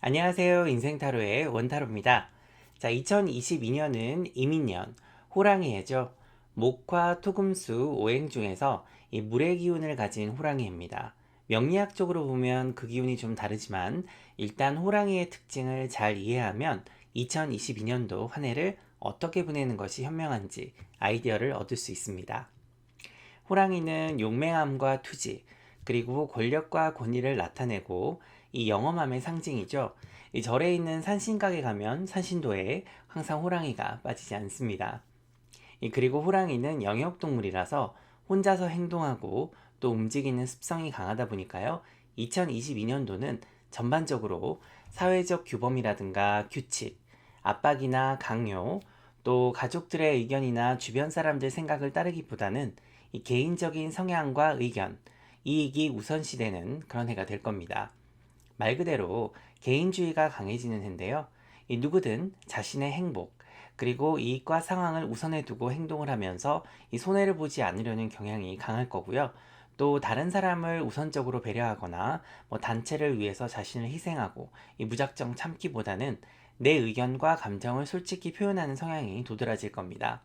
안녕하세요. 인생타로의 원타로입니다. 자, 2022년은 이민년, 호랑이 해죠. 목화, 토금수, 오행 중에서 이 물의 기운을 가진 호랑이 해입니다. 명리학적으로 보면 그 기운이 좀 다르지만 일단 호랑이의 특징을 잘 이해하면 2022년도 한 해를 어떻게 보내는 것이 현명한지 아이디어를 얻을 수 있습니다. 호랑이는 용맹함과 투지, 그리고 권력과 권위를 나타내고 이 영험함의 상징이죠. 이 절에 있는 산신각에 가면 산신도에 항상 호랑이가 빠지지 않습니다. 그리고 호랑이는 영역동물이라서 혼자서 행동하고 또 움직이는 습성이 강하다 보니까요. 2022년도는 전반적으로 사회적 규범이라든가 규칙, 압박이나 강요, 또 가족들의 의견이나 주변 사람들 생각을 따르기보다는 이 개인적인 성향과 의견, 이익이 우선시되는 그런 해가 될 겁니다. 말 그대로 개인주의가 강해지는 해인데요. 이 누구든 자신의 행복, 그리고 이익과 상황을 우선에 두고 행동을 하면서 이 손해를 보지 않으려는 경향이 강할 거고요. 또 다른 사람을 우선적으로 배려하거나 단체를 위해서 자신을 희생하고 이 무작정 참기보다는 내 의견과 감정을 솔직히 표현하는 성향이 도드라질 겁니다.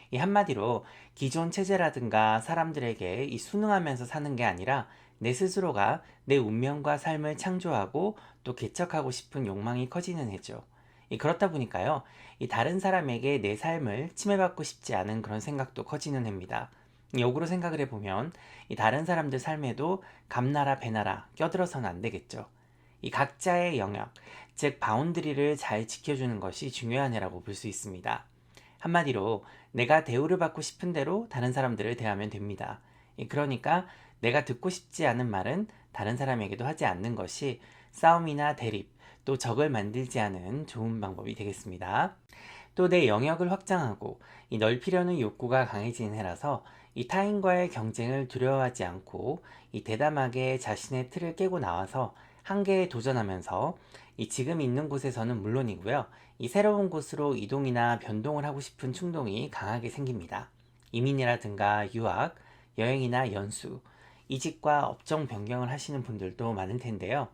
이 한마디로 기존 체제라든가 사람들에게 이 순응하면서 사는 게 아니라 내 스스로가 내 운명과 삶을 창조하고 또 개척하고 싶은 욕망이 커지는 해죠. 그렇다 보니까요, 이 다른 사람에게 내 삶을 침해받고 싶지 않은 그런 생각도 커지는 해입니다. 역으로 생각을 해보면 이 다른 사람들 삶에도 감나라 배나라 껴들어서는 안 되겠죠. 이 각자의 영역, 즉 바운드리를 잘 지켜주는 것이 중요한 해라고 볼 수 있습니다. 한마디로 내가 대우를 받고 싶은 대로 다른 사람들을 대하면 됩니다. 그러니까 내가 듣고 싶지 않은 말은 다른 사람에게도 하지 않는 것이 싸움이나 대립, 또 적을 만들지 않은 좋은 방법이 되겠습니다. 또 내 영역을 확장하고 이 넓히려는 욕구가 강해지는 해라서 이 타인과의 경쟁을 두려워하지 않고 이 대담하게 자신의 틀을 깨고 나와서 한계에 도전하면서 이 지금 있는 곳에서는 물론이고요. 이 새로운 곳으로 이동이나 변동을 하고 싶은 충동이 강하게 생깁니다. 이민이라든가 유학, 여행이나 연수, 이직과 업종 변경을 하시는 분들도 많을 텐데요.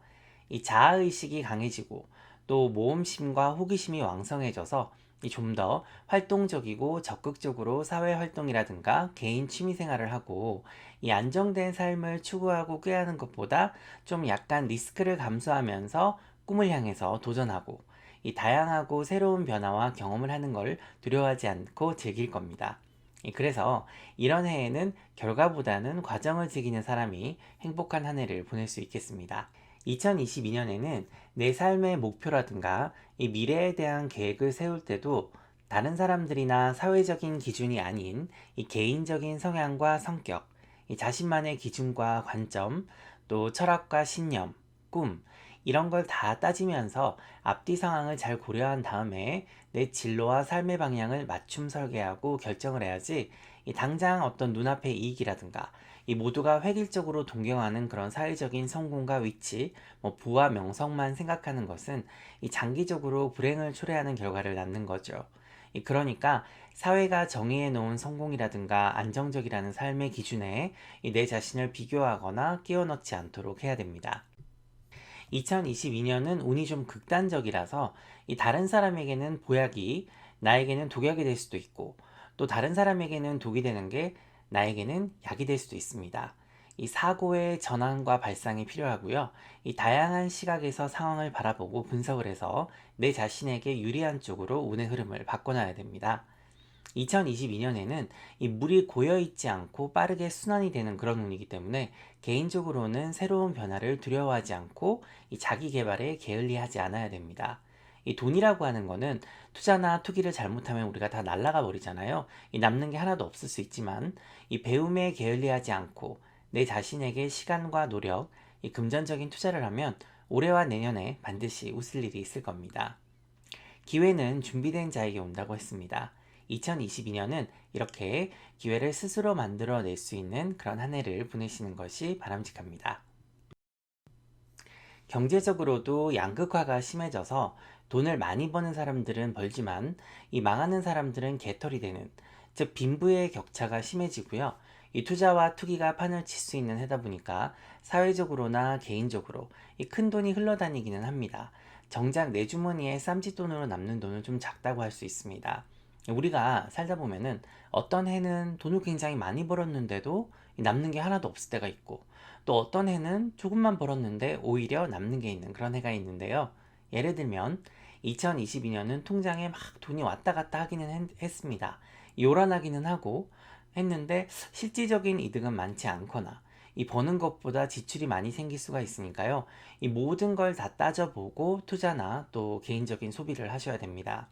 이 자아의식이 강해지고 또 모험심과 호기심이 왕성해져서 좀 더 활동적이고 적극적으로 사회활동이라든가 개인 취미생활을 하고 이 안정된 삶을 추구하고 꾀하는 것보다 좀 약간 리스크를 감수하면서 꿈을 향해서 도전하고 이 다양하고 새로운 변화와 경험을 하는 걸 두려워하지 않고 즐길 겁니다. 그래서 이런 해에는 결과보다는 과정을 즐기는 사람이 행복한 한 해를 보낼 수 있겠습니다. 2022년에는 내 삶의 목표라든가 이 미래에 대한 계획을 세울 때도 다른 사람들이나 사회적인 기준이 아닌 이 개인적인 성향과 성격, 이 자신만의 기준과 관점, 또 철학과 신념, 꿈, 이런 걸 다 따지면서 앞뒤 상황을 잘 고려한 다음에 내 진로와 삶의 방향을 맞춤 설계하고 결정을 해야지 이 당장 어떤 눈앞의 이익이라든가 이 모두가 획일적으로 동경하는 그런 사회적인 성공과 위치, 부와 명성만 생각하는 것은 이 장기적으로 불행을 초래하는 결과를 낳는 거죠. 그러니까 사회가 정의해 놓은 성공이라든가 안정적이라는 삶의 기준에 내 자신을 비교하거나 끼워 넣지 않도록 해야 됩니다. 2022년은 운이 좀 극단적이라서 이 다른 사람에게는 보약이 나에게는 독약이 될 수도 있고 또 다른 사람에게는 독이 되는 게 나에게는 약이 될 수도 있습니다. 이 사고의 전환과 발상이 필요하고요. 이 다양한 시각에서 상황을 바라보고 분석을 해서 내 자신에게 유리한 쪽으로 운의 흐름을 바꿔놔야 됩니다. 2022년에는 이 물이 고여있지 않고 빠르게 순환이 되는 그런 운이기 때문에 개인적으로는 새로운 변화를 두려워하지 않고 이 자기 개발에 게을리하지 않아야 됩니다. 이 돈이라고 하는 거는 투자나 투기를 잘못하면 우리가 다 날아가 버리잖아요. 이 남는 게 하나도 없을 수 있지만 이 배움에 게을리하지 않고 내 자신에게 시간과 노력, 이 금전적인 투자를 하면 올해와 내년에 반드시 웃을 일이 있을 겁니다. 기회는 준비된 자에게 온다고 했습니다. 2022년은 이렇게 기회를 스스로 만들어낼 수 있는 그런 한 해를 보내시는 것이 바람직합니다. 경제적으로도 양극화가 심해져서 돈을 많이 버는 사람들은 벌지만 이 망하는 사람들은 개털이 되는, 즉 빈부의 격차가 심해지고요. 이 투자와 투기가 판을 칠 수 있는 해다 보니까 사회적으로나 개인적으로 이 큰 돈이 흘러다니기는 합니다. 정작 내 주머니에 쌈짓돈으로 남는 돈은 좀 작다고 할 수 있습니다. 우리가 살다 보면은 어떤 해는 돈을 굉장히 많이 벌었는데도 남는 게 하나도 없을 때가 있고, 또 어떤 해는 조금만 벌었는데 오히려 남는 게 있는 그런 해가 있는데요. 예를 들면 2022년은 통장에 막 돈이 왔다 갔다 하기는 했습니다. 요란하기는 하고 했는데 실질적인 이득은 많지 않거나 이 버는 것보다 지출이 많이 생길 수가 있으니까요. 이 모든 걸 다 따져보고 투자나 또 개인적인 소비를 하셔야 됩니다.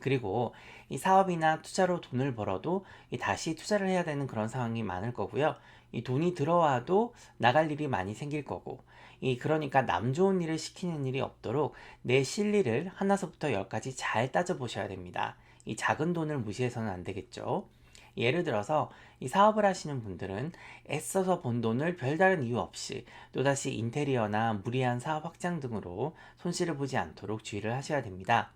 그리고 이 사업이나 투자로 돈을 벌어도 이 다시 투자를 해야 되는 그런 상황이 많을 거고요. 이 돈이 들어와도 나갈 일이 많이 생길 거고, 이 그러니까 남 좋은 일을 시키는 일이 없도록 내 실리를 하나서부터 열까지 잘 따져보셔야 됩니다. 이 작은 돈을 무시해서는 안 되겠죠. 예를 들어서 이 사업을 하시는 분들은 애써서 번 돈을 별다른 이유 없이 또다시 인테리어나 무리한 사업 확장 등으로 손실을 보지 않도록 주의를 하셔야 됩니다.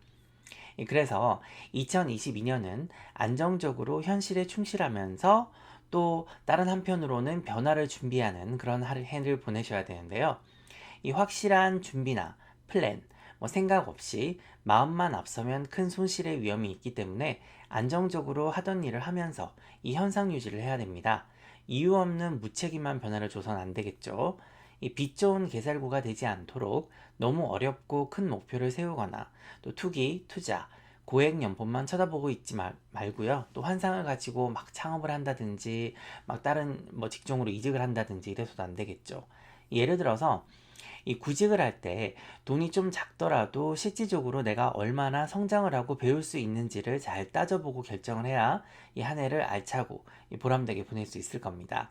그래서 2022년은 안정적으로 현실에 충실하면서 또 다른 한편으로는 변화를 준비하는 그런 해를 보내셔야 되는데요. 이 확실한 준비나 플랜, 생각 없이 마음만 앞서면 큰 손실의 위험이 있기 때문에 안정적으로 하던 일을 하면서 이 현상 유지를 해야 됩니다. 이유 없는 무책임한 변화를 줘선 안 되겠죠. 이 빚 좋은 개살구가 되지 않도록 너무 어렵고 큰 목표를 세우거나 또 투기, 투자, 고액 연봉만 쳐다보고 있지 말고요. 또 환상을 가지고 막 창업을 한다든지 막 다른 직종으로 이직을 한다든지 이래서도 안 되겠죠. 예를 들어서 이 구직을 할 때 돈이 좀 작더라도 실질적으로 내가 얼마나 성장을 하고 배울 수 있는지를 잘 따져보고 결정을 해야 이 한 해를 알차고 보람되게 보낼 수 있을 겁니다.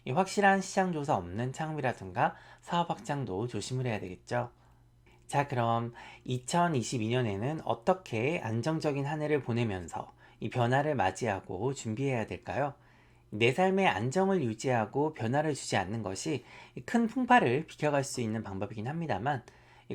이 확실한 시장 조사 없는 창업이라든가 사업 확장도 조심을 해야 되겠죠. 자, 그럼 2022년에는 어떻게 안정적인 한 해를 보내면서 이 변화를 맞이하고 준비해야 될까요? 내 삶의 안정을 유지하고 변화를 주지 않는 것이 큰 풍파를 비켜갈 수 있는 방법이긴 합니다만,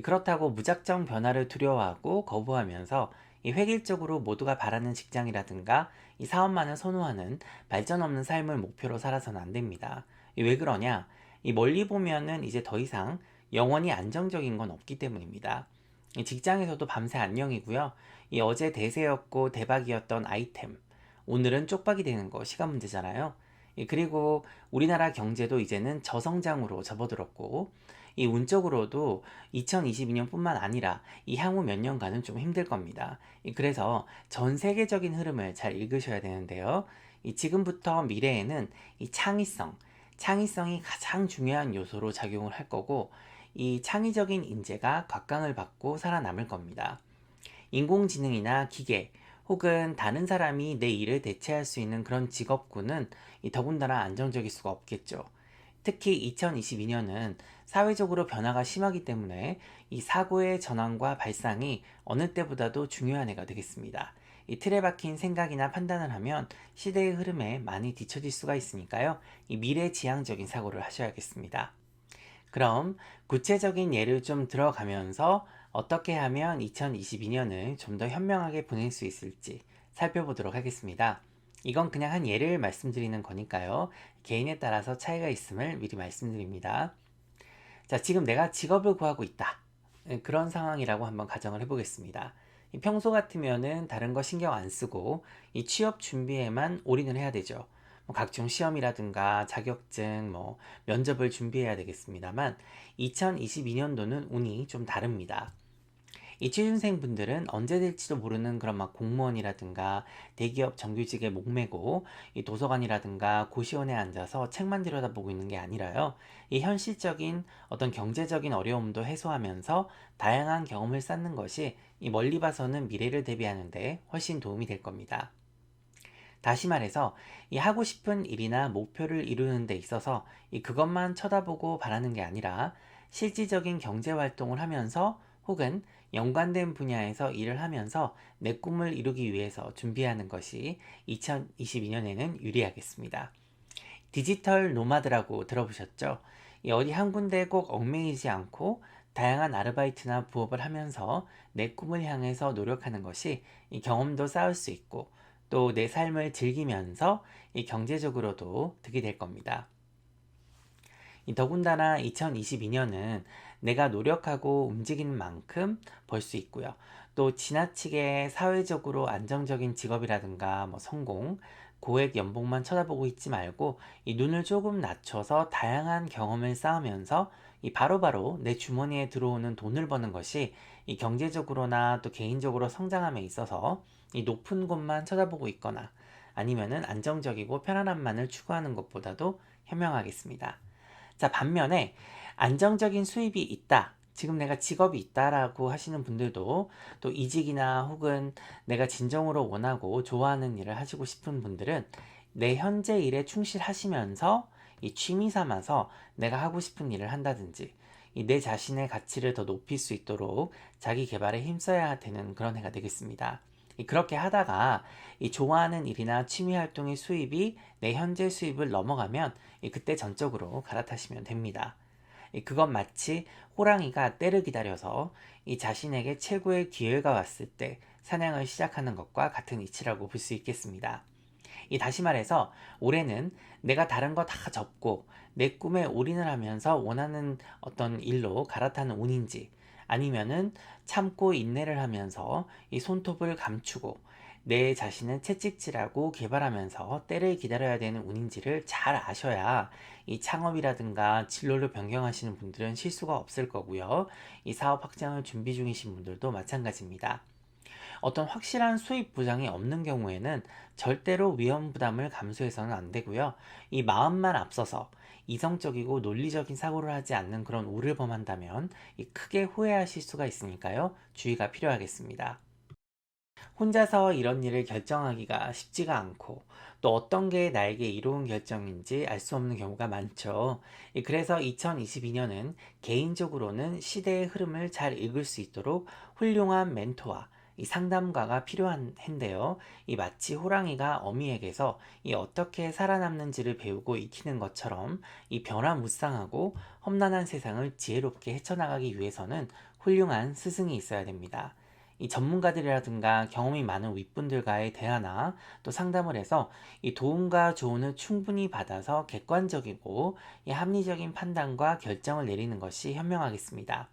그렇다고 무작정 변화를 두려워하고 거부하면서 이 획일적으로 모두가 바라는 직장이라든가 이 사업만을 선호하는 발전 없는 삶을 목표로 살아서는 안 됩니다. 왜 그러냐? 이 멀리 보면은 이제 더 이상 영원히 안정적인 건 없기 때문입니다. 이 직장에서도 밤새 안녕이고요. 이 어제 대세였고 대박이었던 아이템, 오늘은 쪽박이 되는 거 시간 문제잖아요. 그리고 우리나라 경제도 이제는 저성장으로 접어들었고, 이 운적으로도 2022년뿐만 아니라 이 향후 몇 년간은 좀 힘들 겁니다. 그래서 전 세계적인 흐름을 잘 읽으셔야 되는데요. 지금부터 미래에는 이 창의성이 가장 중요한 요소로 작용을 할 거고, 이 창의적인 인재가 곽강을 받고 살아남을 겁니다. 인공지능이나 기계 혹은 다른 사람이 내 일을 대체할 수 있는 그런 직업군은 더군다나 안정적일 수가 없겠죠. 특히 2022년은 사회적으로 변화가 심하기 때문에 이 사고의 전환과 발상이 어느 때보다도 중요한 해가 되겠습니다. 이 틀에 박힌 생각이나 판단을 하면 시대의 흐름에 많이 뒤처질 수가 있으니까요. 이 미래지향적인 사고를 하셔야겠습니다. 그럼 구체적인 예를 좀 들어가면서 어떻게 하면 2022년을 좀 더 현명하게 보낼 수 있을지 살펴보도록 하겠습니다. 이건 그냥 한 예를 말씀드리는 거니까요. 개인에 따라서 차이가 있음을 미리 말씀드립니다. 자, 지금 내가 직업을 구하고 있다. 그런 상황이라고 한번 가정을 해보겠습니다. 평소 같으면은 다른 거 신경 안 쓰고 이 취업 준비에만 올인을 해야 되죠. 각종 시험이라든가 자격증, 면접을 준비해야 되겠습니다만 2022년도는 운이 좀 다릅니다. 이 취준생 분들은 언제 될지도 모르는 그런 공무원이라든가 대기업 정규직에 목매고 이 도서관이라든가 고시원에 앉아서 책만 들여다보고 있는 게 아니라요. 이 현실적인 어떤 경제적인 어려움도 해소하면서 다양한 경험을 쌓는 것이 이 멀리 봐서는 미래를 대비하는데 훨씬 도움이 될 겁니다. 다시 말해서 이 하고 싶은 일이나 목표를 이루는 데 있어서 그것만 쳐다보고 바라는 게 아니라 실질적인 경제 활동을 하면서 혹은 연관된 분야에서 일을 하면서 내 꿈을 이루기 위해서 준비하는 것이 2022년에는 유리하겠습니다. 디지털 노마드라고 들어보셨죠? 어디 한 군데에 꼭 얽매이지 않고 다양한 아르바이트나 부업을 하면서 내 꿈을 향해서 노력하는 것이 이 경험도 쌓을 수 있고 또 내 삶을 즐기면서 이 경제적으로도 득이 될 겁니다. 더군다나 2022년은 내가 노력하고 움직이는 만큼 벌 수 있고요. 또 지나치게 사회적으로 안정적인 직업이라든가 뭐 성공, 고액 연봉만 쳐다보고 있지 말고 이 눈을 조금 낮춰서 다양한 경험을 쌓으면서 이 바로바로 내 주머니에 들어오는 돈을 버는 것이 이 경제적으로나 또 개인적으로 성장함에 있어서 이 높은 곳만 쳐다보고 있거나 아니면은 안정적이고 편안함만을 추구하는 것보다도 현명하겠습니다. 자, 반면에 안정적인 수입이 있다. 지금 내가 직업이 있다라고 하시는 분들도 또 이직이나 혹은 내가 진정으로 원하고 좋아하는 일을 하시고 싶은 분들은 내 현재 일에 충실하시면서 이 취미 삼아서 내가 하고 싶은 일을 한다든지 이 내 자신의 가치를 더 높일 수 있도록 자기 개발에 힘써야 되는 그런 해가 되겠습니다. 그렇게 하다가 이 좋아하는 일이나 취미 활동의 수입이 내 현재 수입을 넘어가면 그때 전적으로 갈아타시면 됩니다. 그건 마치 호랑이가 때를 기다려서 이 자신에게 최고의 기회가 왔을 때 사냥을 시작하는 것과 같은 이치라고 볼 수 있겠습니다. 다시 말해서 올해는 내가 다른 거 다 접고 내 꿈에 올인을 하면서 원하는 어떤 일로 갈아타는 운인지 아니면은 참고 인내를 하면서 이 손톱을 감추고 내 자신을 채찍질하고 개발하면서 때를 기다려야 되는 운인지를 잘 아셔야 이 창업이라든가 진로를 변경하시는 분들은 실수가 없을 거고요. 이 사업 확장을 준비 중이신 분들도 마찬가지입니다. 어떤 확실한 수입 보장이 없는 경우에는 절대로 위험 부담을 감수해서는 안 되고요. 이 마음만 앞서서 이성적이고 논리적인 사고를 하지 않는 그런 오를 범한다면 크게 후회하실 수가 있으니까요. 주의가 필요하겠습니다. 혼자서 이런 일을 결정하기가 쉽지가 않고 또 어떤 게 나에게 이로운 결정인지 알 수 없는 경우가 많죠. 그래서 2022년은 개인적으로는 시대의 흐름을 잘 읽을 수 있도록 훌륭한 멘토와 이 상담가가 필요한 해인데요. 마치 호랑이가 어미에게서 어떻게 살아남는지를 배우고 익히는 것처럼 이 변화무쌍하고 험난한 세상을 지혜롭게 헤쳐나가기 위해서는 훌륭한 스승이 있어야 됩니다. 이 전문가들이라든가 경험이 많은 윗분들과의 대화나 또 상담을 해서 이 도움과 조언을 충분히 받아서 객관적이고 이 합리적인 판단과 결정을 내리는 것이 현명하겠습니다.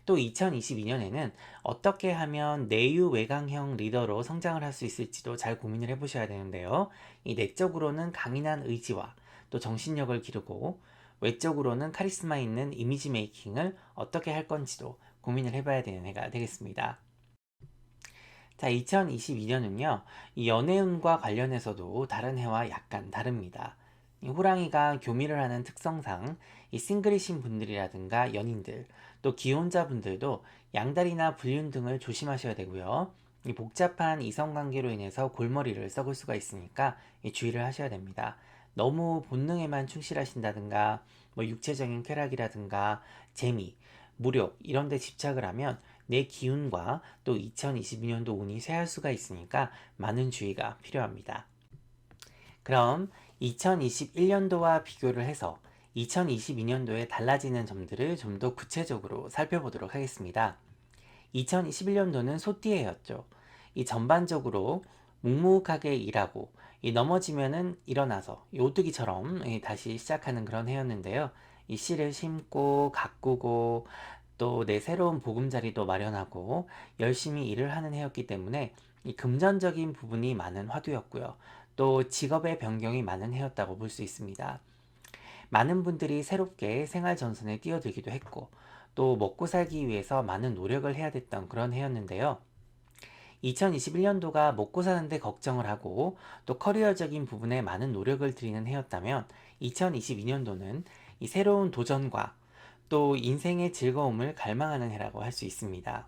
또 2022년에는 어떻게 하면 내유 외강형 리더로 성장을 할 수 있을지도 잘 고민을 해보셔야 되는데요. 내적으로는 강인한 의지와 또 정신력을 기르고 외적으로는 카리스마 있는 이미지 메이킹을 어떻게 할 건지도 고민을 해봐야 되는 해가 되겠습니다. 자, 2022년은요, 이 연애운과 관련해서도 다른 해와 약간 다릅니다. 이 호랑이가 교미를 하는 특성상 이 싱글이신 분들이라든가 연인들, 또 기혼자 분들도 양다리나 불륜 등을 조심하셔야 되고요. 이 복잡한 이성관계로 인해서 골머리를 썩을 수가 있으니까 주의를 하셔야 됩니다. 너무 본능에만 충실하신다든가, 뭐 육체적인 쾌락이라든가, 재미, 무력 이런 데 집착을 하면 내 기운과 또 2022년도 운이 쇠할 수가 있으니까 많은 주의가 필요합니다. 그럼 2021년도와 비교를 해서 2022년도에 달라지는 점들을 좀 더 구체적으로 살펴보도록 하겠습니다. 2021년도는 소띠해였죠. 전반적으로 묵묵하게 일하고 넘어지면은 일어나서 오뚜기처럼 다시 시작하는 그런 해였는데요. 씨를 심고 가꾸고 또 내 새로운 보금자리도 마련하고 열심히 일을 하는 해였기 때문에 금전적인 부분이 많은 화두였고요. 또 직업의 변경이 많은 해였다고 볼 수 있습니다. 많은 분들이 새롭게 생활 전선에 뛰어들기도 했고 또 먹고 살기 위해서 많은 노력을 해야 됐던 그런 해였는데요. 2021년도가 먹고 사는데 걱정을 하고 또 커리어적인 부분에 많은 노력을 들이는 해였다면 2022년도는 이 새로운 도전과 또 인생의 즐거움을 갈망하는 해라고 할 수 있습니다.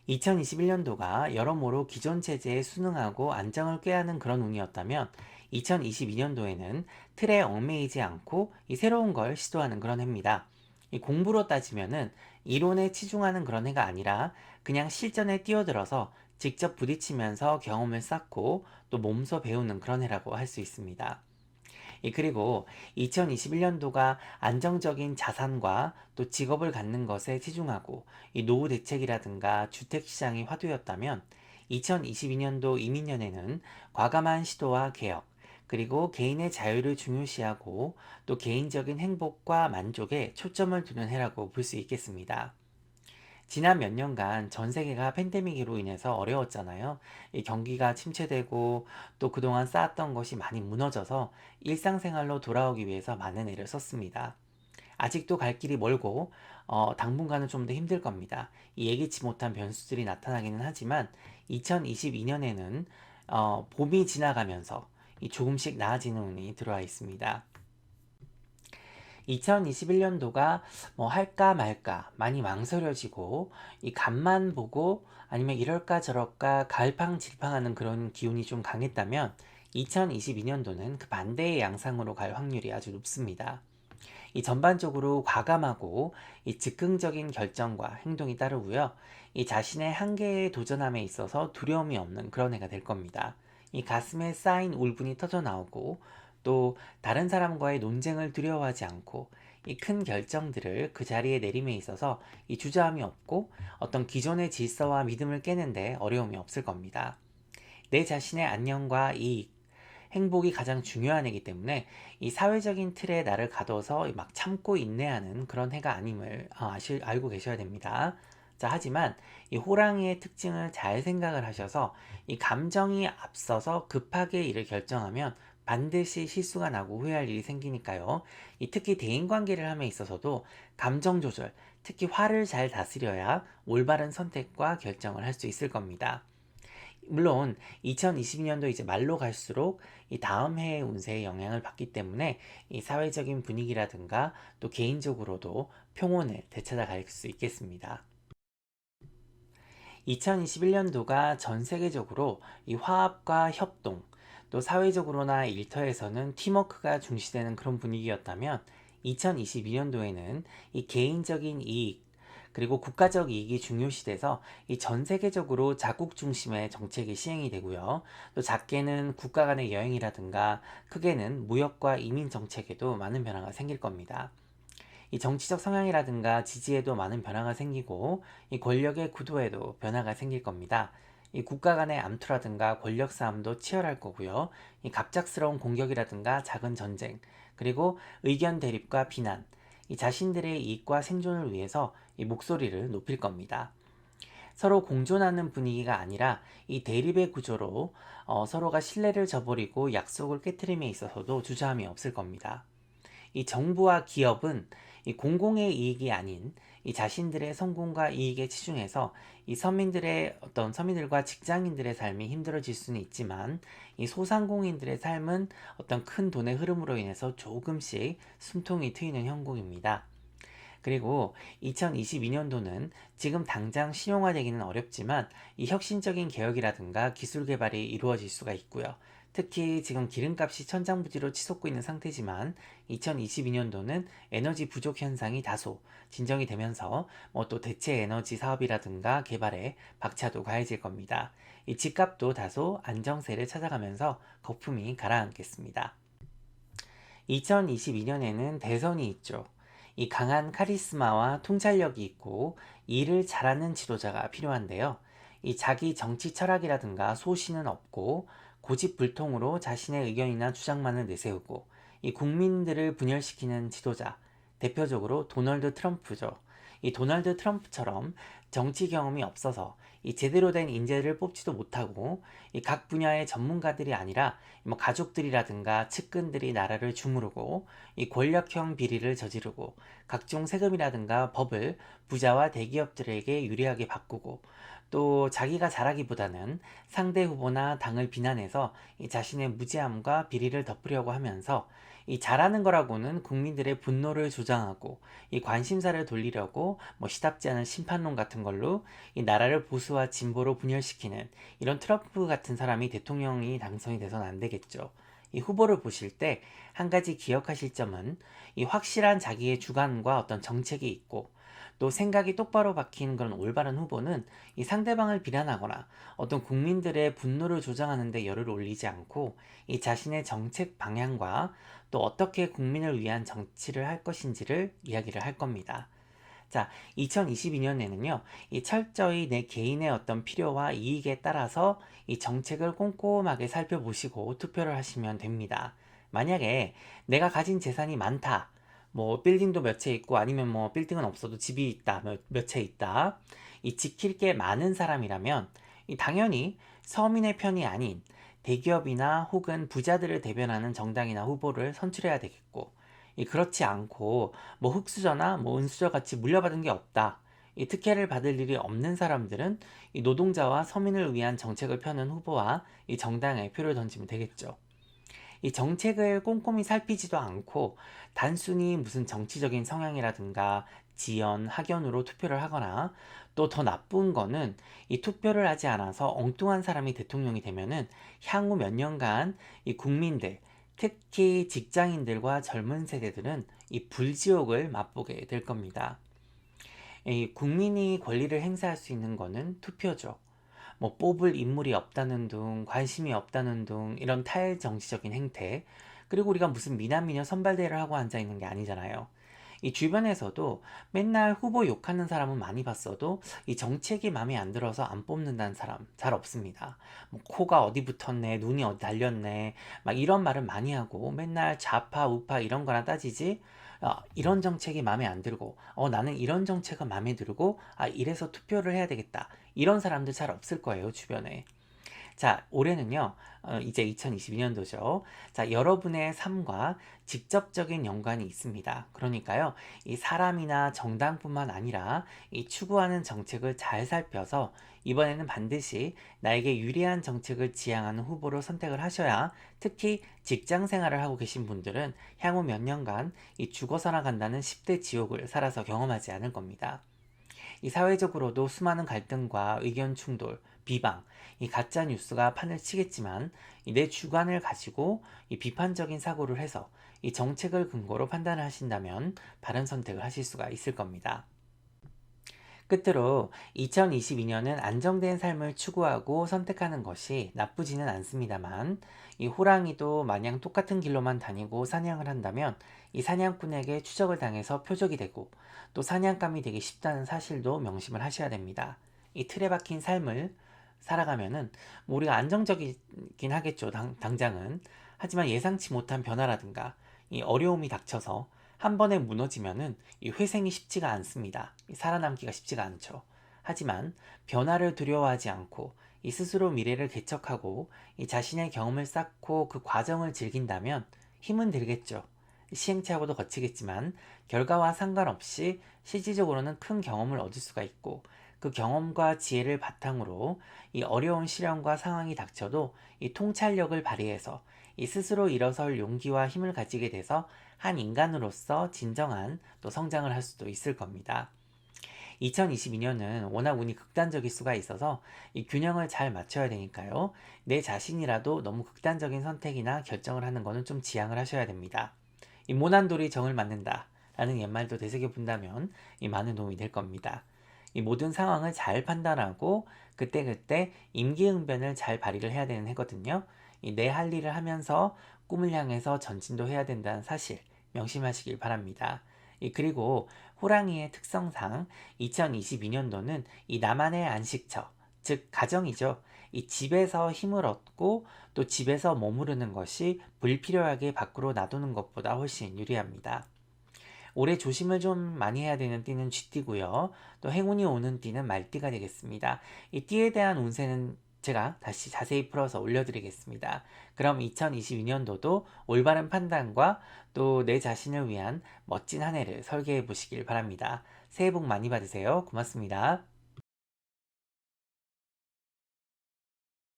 2021년도가 여러모로 기존 체제에 순응하고 안정을 꾀하는 그런 운이었다면 2022년도에는 틀에 얽매이지 않고 이 새로운 걸 시도하는 그런 해입니다. 공부로 따지면은 이론에 치중하는 그런 해가 아니라 그냥 실전에 뛰어들어서 직접 부딪히면서 경험을 쌓고 또 몸소 배우는 그런 해라고 할 수 있습니다. 그리고 2021년도가 안정적인 자산과 또 직업을 갖는 것에 치중하고 이 노후 대책이라든가 주택시장이 화두였다면 2022년도 이민년에는 과감한 시도와 개혁, 그리고 개인의 자유를 중요시하고 또 개인적인 행복과 만족에 초점을 두는 해라고 볼 수 있겠습니다. 지난 몇 년간 전 세계가 팬데믹으로 인해서 어려웠잖아요. 이 경기가 침체되고 또 그동안 쌓았던 것이 많이 무너져서 일상생활로 돌아오기 위해서 많은 애를 썼습니다. 아직도 갈 길이 멀고 당분간은 좀 더 힘들 겁니다. 이 예기치 못한 변수들이 나타나기는 하지만 2022년에는 봄이 지나가면서 이 조금씩 나아지는 운이 들어와 있습니다. 2021년도가 뭐 할까 말까 많이 망설여지고 이 간만 보고 아니면 이럴까 저럴까 갈팡질팡하는 그런 기운이 좀 강했다면 2022년도는 그 반대의 양상으로 갈 확률이 아주 높습니다. 이 전반적으로 과감하고 이 즉흥적인 결정과 행동이 따르고요. 이 자신의 한계에 도전함에 있어서 두려움이 없는 그런 애가 될 겁니다. 이 가슴에 쌓인 울분이 터져 나오고 또 다른 사람과의 논쟁을 두려워하지 않고 이 큰 결정들을 그 자리에 내림에 있어서 이 주저함이 없고 어떤 기존의 질서와 믿음을 깨는데 어려움이 없을 겁니다. 내 자신의 안녕과 이익, 행복이 가장 중요한 애기 때문에 이 사회적인 틀에 나를 가둬서 막 참고 인내하는 그런 해가 아님을 알고 계셔야 됩니다. 자, 하지만 이 호랑이의 특징을 잘 생각을 하셔서 이 감정이 앞서서 급하게 일을 결정하면 반드시 실수가 나고 후회할 일이 생기니까요. 이 특히 대인관계를 함에 있어서도 감정 조절, 특히 화를 잘 다스려야 올바른 선택과 결정을 할 수 있을 겁니다. 물론 2022년도 이제 말로 갈수록 이 다음 해의 운세에 영향을 받기 때문에 이 사회적인 분위기라든가 또 개인적으로도 평온을 되찾아갈 수 있겠습니다. 2021년도가 전 세계적으로 이 화합과 협동, 또 사회적으로나 일터에서는 팀워크가 중시되는 그런 분위기였다면 2022년도에는 이 개인적인 이익, 그리고 국가적 이익이 중요시돼서 이 전 세계적으로 자국 중심의 정책이 시행이 되고요. 또 작게는 국가 간의 여행이라든가 크게는 무역과 이민 정책에도 많은 변화가 생길 겁니다. 이 정치적 성향이라든가 지지에도 많은 변화가 생기고 이 권력의 구도에도 변화가 생길 겁니다. 이 국가 간의 암투라든가 권력 싸움도 치열할 거고요. 이 갑작스러운 공격이라든가 작은 전쟁, 그리고 의견 대립과 비난, 이 자신들의 이익과 생존을 위해서 이 목소리를 높일 겁니다. 서로 공존하는 분위기가 아니라 이 대립의 구조로 서로가 신뢰를 저버리고 약속을 깨트림에 있어서도 주저함이 없을 겁니다. 이 정부와 기업은 이 공공의 이익이 아닌 이 자신들의 성공과 이익에 치중해서 이 서민들과 직장인들의 삶이 힘들어질 수는 있지만 이 소상공인들의 삶은 어떤 큰 돈의 흐름으로 인해서 조금씩 숨통이 트이는 형국입니다. 그리고 2022년도는 지금 당장 신용화되기는 어렵지만 이 혁신적인 개혁이라든가 기술 개발이 이루어질 수가 있고요. 특히 지금 기름값이 천장부지로 치솟고 있는 상태지만 2022년도는 에너지 부족 현상이 다소 진정이 되면서 뭐 또 대체 에너지 사업이라든가 개발에 박차도 가해질 겁니다. 이 집값도 다소 안정세를 찾아가면서 거품이 가라앉겠습니다. 2022년에는 대선이 있죠. 이 강한 카리스마와 통찰력이 있고 일을 잘하는 지도자가 필요한데요. 이 자기 정치 철학이라든가 소신은 없고 고집불통으로 자신의 의견이나 주장만을 내세우고 이 국민들을 분열시키는 지도자, 대표적으로 도널드 트럼프죠. 이 도널드 트럼프처럼 정치 경험이 없어서 이 제대로 된 인재를 뽑지도 못하고 이 각 분야의 전문가들이 아니라 뭐 가족들이라든가 측근들이 나라를 주무르고 이 권력형 비리를 저지르고 각종 세금이라든가 법을 부자와 대기업들에게 유리하게 바꾸고 또 자기가 잘하기보다는 상대 후보나 당을 비난해서 이 자신의 무지함과 비리를 덮으려고 하면서 이 잘하는 거라고는 국민들의 분노를 조장하고 이 관심사를 돌리려고 뭐 시답지 않은 심판론 같은 걸로 이 나라를 보수와 진보로 분열시키는 이런 트럼프 같은 사람이 대통령이 당선이 돼서는 안 되겠죠. 이 후보를 보실 때 한 가지 기억하실 점은 이 확실한 자기의 주관과 어떤 정책이 있고 또 생각이 똑바로 박힌 그런 올바른 후보는 이 상대방을 비난하거나 어떤 국민들의 분노를 조장하는 데 열을 올리지 않고 이 자신의 정책 방향과 또 어떻게 국민을 위한 정치를 할 것인지를 이야기를 할 겁니다. 자, 2022년에는요, 이 철저히 내 개인의 어떤 필요와 이익에 따라서 이 정책을 꼼꼼하게 살펴보시고 투표를 하시면 됩니다. 만약에 내가 가진 재산이 많다, 뭐 빌딩도 몇 채 있고 아니면 뭐 빌딩은 없어도 집이 있다, 몇 채 있다, 이 지킬 게 많은 사람이라면 이 당연히 서민의 편이 아닌 대기업이나 혹은 부자들을 대변하는 정당이나 후보를 선출해야 되겠고, 이 그렇지 않고 뭐 흙수저나 뭐 은수저 같이 물려받은 게 없다, 이 특혜를 받을 일이 없는 사람들은 이 노동자와 서민을 위한 정책을 펴는 후보와 이 정당에 표를 던지면 되겠죠. 이 정책을 꼼꼼히 살피지도 않고 단순히 무슨 정치적인 성향이라든가 지연, 학연으로 투표를 하거나, 또 더 나쁜 거는 이 투표를 하지 않아서 엉뚱한 사람이 대통령이 되면은 향후 몇 년간 이 국민들, 특히 직장인들과 젊은 세대들은 이 불지옥을 맛보게 될 겁니다. 이 국민이 권리를 행사할 수 있는 거는 투표죠. 뭐 뽑을 인물이 없다는 둥, 관심이 없다는 둥, 이런 탈정치적인 행태, 그리고 우리가 무슨 미남미녀 선발대회를 하고 앉아 있는 게 아니잖아요. 이 주변에서도 맨날 후보 욕하는 사람은 많이 봤어도 이 정책이 마음에 안 들어서 안 뽑는다는 사람 잘 없습니다. 뭐 코가 어디 붙었네, 눈이 어디 달렸네, 막 이런 말은 많이 하고 맨날 좌파, 우파 이런 거나 따지지, 이런 정책이 마음에 안 들고, 나는 이런 정책은 마음에 들고, 이래서 투표를 해야 되겠다, 이런 사람들 잘 없을 거예요, 주변에. 자, 올해는요, 이제 2022년도죠. 자, 여러분의 삶과 직접적인 연관이 있습니다. 그러니까요, 이 사람이나 정당뿐만 아니라 이 추구하는 정책을 잘 살펴서 이번에는 반드시 나에게 유리한 정책을 지향하는 후보로 선택을 하셔야, 특히 직장 생활을 하고 계신 분들은 향후 몇 년간 이 죽어 살아간다는 10대 지옥을 살아서 경험하지 않을 겁니다. 이 사회적으로도 수많은 갈등과 의견 충돌, 비방, 이 가짜 뉴스가 판을 치겠지만, 내 주관을 가지고 이 비판적인 사고를 해서 이 정책을 근거로 판단을 하신다면 바른 선택을 하실 수가 있을 겁니다. 끝으로 2022년은 안정된 삶을 추구하고 선택하는 것이 나쁘지는 않습니다만, 이 호랑이도 마냥 똑같은 길로만 다니고 사냥을 한다면 이 사냥꾼에게 추적을 당해서 표적이 되고, 또 사냥감이 되기 쉽다는 사실도 명심을 하셔야 됩니다. 이 틀에 박힌 삶을 살아가면은 뭐 우리가 안정적이긴 하겠죠, 당장은. 하지만 예상치 못한 변화라든가 이 어려움이 닥쳐서 한 번에 무너지면은 이 회생이 쉽지가 않습니다. 살아남기가 쉽지가 않죠. 하지만 변화를 두려워하지 않고 이 스스로 미래를 개척하고 이 자신의 경험을 쌓고 그 과정을 즐긴다면 힘은 들겠죠. 시행착오도 거치겠지만 결과와 상관없이 실질적으로는 큰 경험을 얻을 수가 있고, 그 경험과 지혜를 바탕으로 이 어려운 시련과 상황이 닥쳐도 이 통찰력을 발휘해서 이 스스로 일어설 용기와 힘을 가지게 돼서 한 인간으로서 진정한 또 성장을 할 수도 있을 겁니다. 2022년은 워낙 운이 극단적일 수가 있어서 이 균형을 잘 맞춰야 되니까요. 내 자신이라도 너무 극단적인 선택이나 결정을 하는 거는 좀 지양을 하셔야 됩니다. 이 모난 돌이 정을 맞는다 라는 옛말도 되새겨 본다면 이 많은 도움이 될 겁니다. 이 모든 상황을 잘 판단하고 그때그때 임기응변을 잘 발휘를 해야 되는 해거든요. 이 내 할 일을 하면서 꿈을 향해서 전진도 해야 된다는 사실 명심하시길 바랍니다. 그리고 호랑이의 특성상 2022년도는 이 나만의 안식처, 즉 가정이죠. 이 집에서 힘을 얻고 또 집에서 머무르는 것이 불필요하게 밖으로 놔두는 것보다 훨씬 유리합니다. 올해 조심을 좀 많이 해야 되는 띠는 쥐띠고요. 또 행운이 오는 띠는 말띠가 되겠습니다. 이 띠에 대한 운세는 제가 다시 자세히 풀어서 올려드리겠습니다. 그럼 2022년도도 올바른 판단과 또 내 자신을 위한 멋진 한 해를 설계해 보시길 바랍니다. 새해 복 많이 받으세요. 고맙습니다.